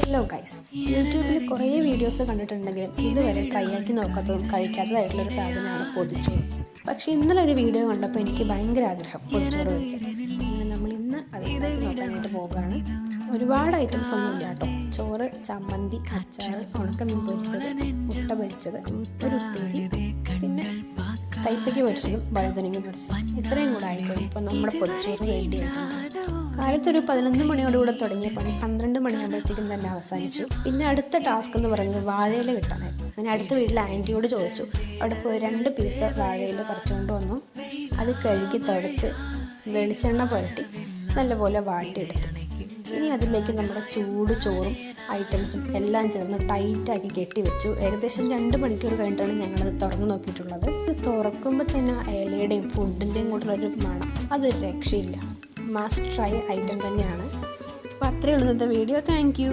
Hello guys, യൂട്യൂബിൽ കുറേ videos കണ്ടിട്ടുണ്ടെങ്കിലും ഇതുവരെ ട്രൈ ആക്കി നോക്കാത്തതും കഴിക്കാത്തതായിട്ടുള്ളൊരു സാധനമാണ് പൊതിച്ചോറ്. പക്ഷേ ഇന്നലെ ഒരു വീഡിയോ കണ്ടപ്പോൾ എനിക്ക് ഭയങ്കര ആഗ്രഹം പൊതിച്ചോറ് കഴിക്കാൻ. നമ്മൾ ഇന്ന് അത് നോക്കാനായിട്ട് പോകുകയാണ്. ഒരുപാട് ഐറ്റംസ് ഒന്നും ഇല്ല കേട്ടോ. ചോറ്, ചമ്മന്തി, അച്ചാർ, ഉണക്കമീൻ പൊരിച്ചത്, മുട്ട പൊരിച്ചത്, ഒരു ഉപ്പേരി, പിന്നെ കൈപ്പയ്ക്ക് പൊരിച്ചതും വഴുതനങ്ങ പൊരിച്ചതും. ഇത്രയും കൂടെ ആയിക്കഴിഞ്ഞു ഇപ്പോൾ നമ്മുടെ പൊതിച്ചോറ് റെഡി ആയിട്ടുണ്ട്. കാലത്തൊരു 11 മണിയോടുകൂടെ തുടങ്ങിയ പണി 12 മണിയാകുമ്പോഴത്തേക്കും തന്നെ അവസാനിച്ചു. പിന്നെ അടുത്ത ടാസ്ക് എന്ന് പറയുന്നത് വാഴയില കിട്ടാനായിരുന്നു. അങ്ങനെ അടുത്ത വീട്ടിലെ ആൻറ്റിയോട് ചോദിച്ചു. അവിടെ പോയി 2 പീസ് വാഴയില പറിച്ചുകൊണ്ട് വന്നു. അത് കഴുകി തുടച്ച് വെളിച്ചെണ്ണ പുരട്ടി നല്ലപോലെ വാട്ടിയെടുത്തു. ഇനി അതിലേക്ക് നമ്മുടെ ചൂട് ചോറും ഐറ്റംസും എല്ലാം ചേർന്ന് ടൈറ്റാക്കി കെട്ടിവെച്ചു. ഏകദേശം 2 മണിക്കൂർ കഴിഞ്ഞിട്ടാണ് ഞങ്ങളത് തുറന്നു നോക്കിയിട്ടുള്ളത്. ഇത് തുറക്കുമ്പോൾ തന്നെ ഇലയുടെയും ഫുഡിൻ്റെയും കൂടെയുള്ളൊരു മണം, അതൊരു രക്ഷയില്ല. മസ്റ്റ് ട്രൈ ഐറ്റം തന്നെയാണ്. അപ്പോൾ അത്രയേ ഉള്ളൂ ഇന്നത്തെ വീഡിയോ. Thank you.